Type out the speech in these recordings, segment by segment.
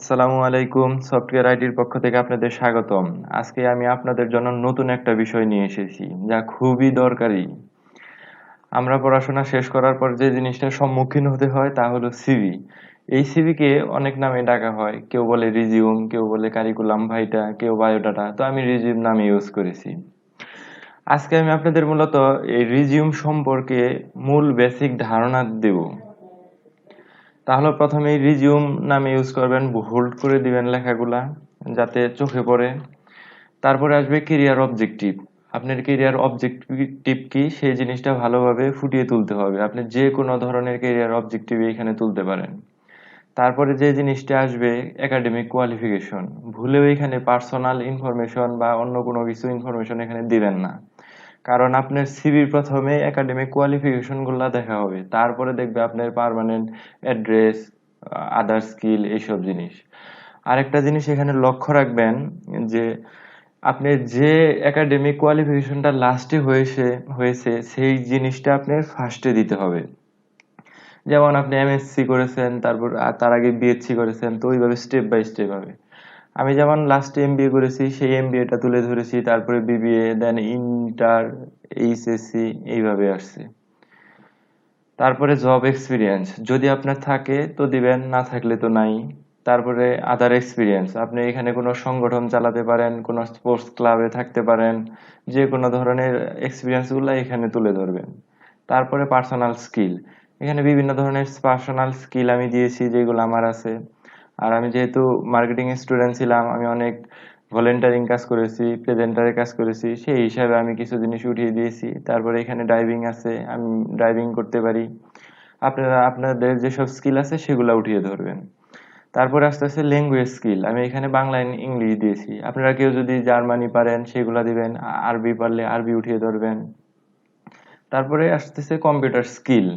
আসসালামু আলাইকুম, সফটওয়্যার আইটির পক্ষ থেকে আপনাদের স্বাগতম। আজকে আমি আপনাদের জন্য নতুন একটা বিষয় নিয়ে এসেছি, যা খুবই দরকারি। আমরা পড়াশোনা শেষ করার পর যে জিনিসটার সম্মুখীন হতে হয় তা হলো সিভি। এই সিভিকে অনেক নামে ডাকা হয়। কেউ বলে রিজিউম, কেউ বলে কারিকুলাম ভাইটা, কেউ বায়োডাটা। তো আমি রিজিউম নামে ইউজ করেছি। আজকে আমি আপনাদের মূলত এই রিজিউম সম্পর্কে মূল বেসিক ধারণা দেব। তাহলে প্রথমেই রিজিউম নামে ইউজ করবেন, হোল্ড করে দিবেন লেখাগুলা যাতে চোখে পড়ে। তারপরে আসবে কেরিয়ার অবজেক্টিভ। আপনার কেরিয়ার অবজেক্টিভ কি সেই জিনিসটা ভালোভাবে ফুটিয়ে তুলতে হবে। আপনি যে কোনো ধরনের কেরিয়ার অবজেক্টিভ এখানে তুলতে পারেন। তারপরে যে জিনিসটা আসবে একাডেমিক কোয়ালিফিকেশন। ভুলেও এখানে পার্সোনাল ইনফরমেশন বা অন্য কোনো কিছু ইনফরমেশন এখানে দিবেন না। কারণ আপনার সিভির প্রথমে একাডেমিক কোয়ালিফিকেশন গুলা দেখা হবে, তারপরে দেখবে আপনার পার্মানেন্ট অ্যাড্রেস, আদার স্কিল, এইসব জিনিস। আরেকটা জিনিস এখানে লক্ষ্য রাখবেন যে আপনি যে একাডেমিক কোয়ালিফিকেশনটা লাস্টে হয়েছে সেই জিনিসটা আপনার ফার্স্টে দিতে হবে। যেমন আপনি এমএসসি করেছেন, তারপর তার আগে বিএসসি করেছেন, তো ওইভাবে স্টেপ বাই স্টেপ হবে। আমি যেমন লাস্টে এমবিএ করেছি সেই এমবিএটা তুলে ধরেছি, তারপরে বিবিএ, দেন ইন্টার, এইচএসসি, এইভাবে আসছে। তারপরে জব এক্সপিরিয়েন্স যদি আপনার থাকে তো দিবেন, না থাকলে তো নাই। তারপরে আদার এক্সপিরিয়েন্স, আপনি এখানে কোনো সংগঠন চালাতে পারেন, কোনো স্পোর্টস ক্লাবে থাকতে পারেন, যে কোনো ধরনের এক্সপিরিয়েন্সগুলো এখানে তুলে ধরবেন। তারপরে পার্সোনাল স্কিল, এখানে বিভিন্ন ধরনের পার্সোনাল স্কিল আমি দিয়েছি যেগুলো আমার আছে। আর আমি যেহেতু মার্কেটিং স্টুডেন্ট ছিলাম, আমি অনেক ভলেন্টারিং কাজ করেছি, প্রেজেন্টারের কাজ করেছি, সেই হিসাবে আমি কিছু জিনিস উঠিয়ে দিয়েছি। তারপরে এখানে ড্রাইভিং আছে, আমি ড্রাইভিং করতে পারি। আপনারা আপনাদের যেসব স্কিল আছে সেগুলো উঠিয়ে ধরবেন। তারপরে আস্তে আস্তে ল্যাঙ্গুয়েজ স্কিল, আমি এখানে বাংলা ইংলিশ দিয়েছি। আপনারা কেউ যদি জার্মানি পারেন সেগুলা দিবেন, আরবি পারলে আরবি উঠিয়ে ধরবেন। তারপরে আসতেছে কম্পিউটার স্কিল।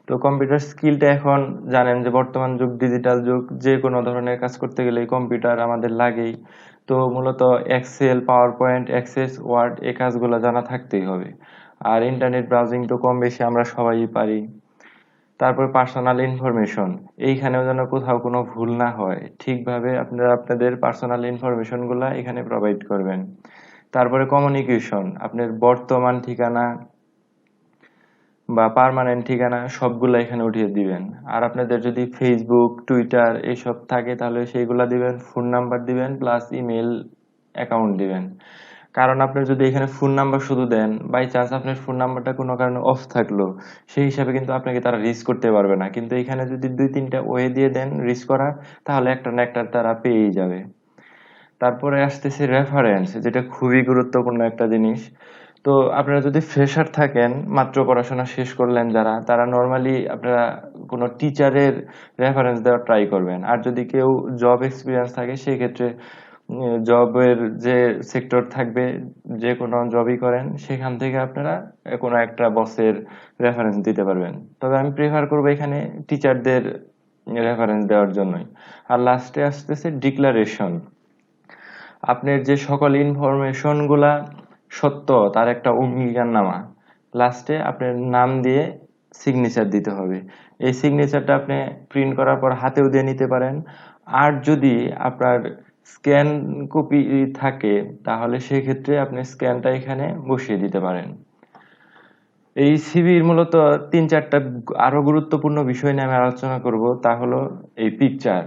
তো কম্পিউটার স্কিলটা এখন জানেন যে বর্তমান যুগ ডিজিটাল যুগ, যে কোনো ধরনের কাজ করতে গেলে কম্পিউটার আমাদের লাগেই। তো মূলত Excel, PowerPoint, Access, Word, এই কাজগুলো জানা থাকতেই হবে। আর ইন্টারনেট ব্রাউজিং তো কম বেশি আমরা সবাই পারি। তারপর পার্সোনাল ইনফরমেশন, এইখানেও যেন কোথাও কোনো ভুল না হয়, ঠিকভাবে আপনারা আপনাদের পার্সোনাল ইনফরমেশন গুলা এখানে প্রোভাইড করবেন। তারপরে কমিউনিকেশন, আপনার বর্তমান ঠিকানা বা পার্মানেন্ট ঠিকানা সবগুলা এখানে উঠিয়ে দিবেন। আর আপনাদের যদি ফেসবুক, টুইটার এইসব থাকে তাহলে সেইগুলা দিবেন, ফোন নাম্বার দিবেন, প্লাস ইমেল অ্যাকাউন্ট দিবেন। কারণ আপনার যদি এখানে ফোন নাম্বার শুধু দেন, বাই চান্স আপনার ফোন নাম্বারটা কোনো কারণে অফ থাকলো, সেই হিসাবে কিন্তু আপনাকে তারা রিচ করতে পারবে না। কিন্তু এখানে যদি দুই তিনটা ওয়ে দিয়ে দেন রিচ করার, তাহলে একটা না একটা তারা পেয়েই যাবে। তারপরে আসতেছে রেফারেন্স, যেটা খুবই গুরুত্বপূর্ণ একটা জিনিস। তো আপনারা যদি ফ্রেশার থাকেন, মাত্র পড়াশোনা শেষ করলেন যারা, তারা নর্মালি আপনারা কোনো টিচারের রেফারেন্স দেওয়ার ট্রাই করবেন। আর যদি কেউ জব এক্সপিরিয়েন্স থাকে সেই ক্ষেত্রে জবের যে সেক্টর থাকবে, যে কোনো জবই করেন সেখান থেকে আপনারা কোনো একটা বসের রেফারেন্স দিতে পারবেন। তবে আমি প্রেফার করবো এখানে টিচারদের রেফারেন্স দেওয়ার জন্যই। আর লাস্টে আসতেছে ডিক্লারেশন, আপনার যে সকল ইনফরমেশন গুলা সত্য তার একটা অঙ্গীকারনামা। লাস্টে আপনার নাম দিয়ে সিগনেচার দিতে হবে। এই সিগনেচারটা আপনি প্রিন্ট করার পর হাতেও দিয়ে নিতে পারেন। আর যদি আপনার স্ক্যান কপি থাকে তাহলে সেক্ষেত্রে আপনি স্ক্যানটা এখানে বসিয়ে দিতে পারেন। এই সিভির মূলত তিন চারটা আরো গুরুত্বপূর্ণ বিষয় নিয়ে আমি আলোচনা করব, তা হলো এই পিকচার।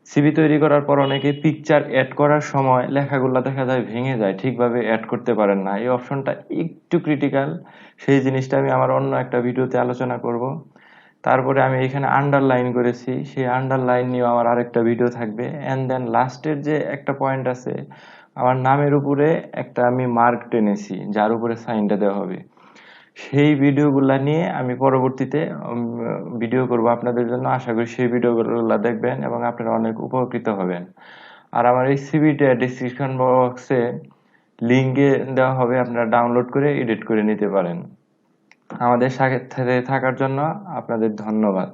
সিভি তৈরি করার পর অনেকে পিকচার অ্যাড করার সময় লেখাগুলো দেখা যায় ভেঙে যায়, ঠিকভাবে অ্যাড করতে পারেন না। এই অপশনটা একটু ক্রিটিক্যাল, সেই জিনিসটা আমি আমার অন্য একটা ভিডিওতে আলোচনা করব। তারপরে আমি এখানে আন্ডারলাইন করেছি, সেই আন্ডারলাইন নিয়েও আমার আরেকটা ভিডিও থাকবে। এন্ড দেন লাস্টের যে একটা পয়েন্ট আছে, আমার নামের উপরে একটা আমি মার্ক টেনেছি যার উপরে সাইনটা দেওয়া হবে। সেই ভিডিওগুলা নিয়ে আমি পরবর্তীতে ভিডিও করব আপনাদের জন্য। আশা করি সেই ভিডিওগুলো দেখবেন এবং আপনারা অনেক উপকৃত হবেন। আর আমার এই সিভিটা ডেসক্রিপশন বক্সে লিঙ্কে দেওয়া হবে, আপনারা ডাউনলোড করে এডিট করে নিতে পারেন। আমাদের সাথে থাকার জন্য আপনাদের ধন্যবাদ।